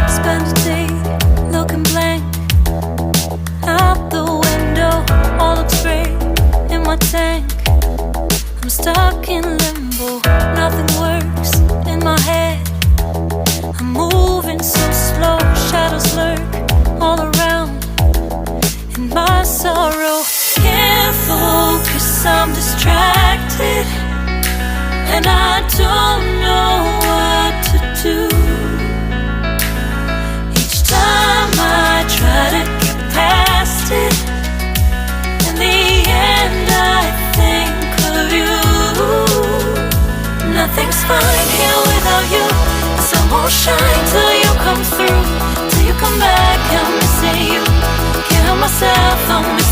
Spend a day looking blank out the window. All looks great in my tank. I'm stuck in limbo. Nothing works in my head. I'm moving so slow. Shadows lurk all around in my sorrow. Can't focus, I'm distracted, and I don't know what to do. Each time I try to get past it, in the end I think of you. Nothing's fine here without you. The sun won't shine till you come through. Till you come back, I'm missing you. Can't help myself, I'm missing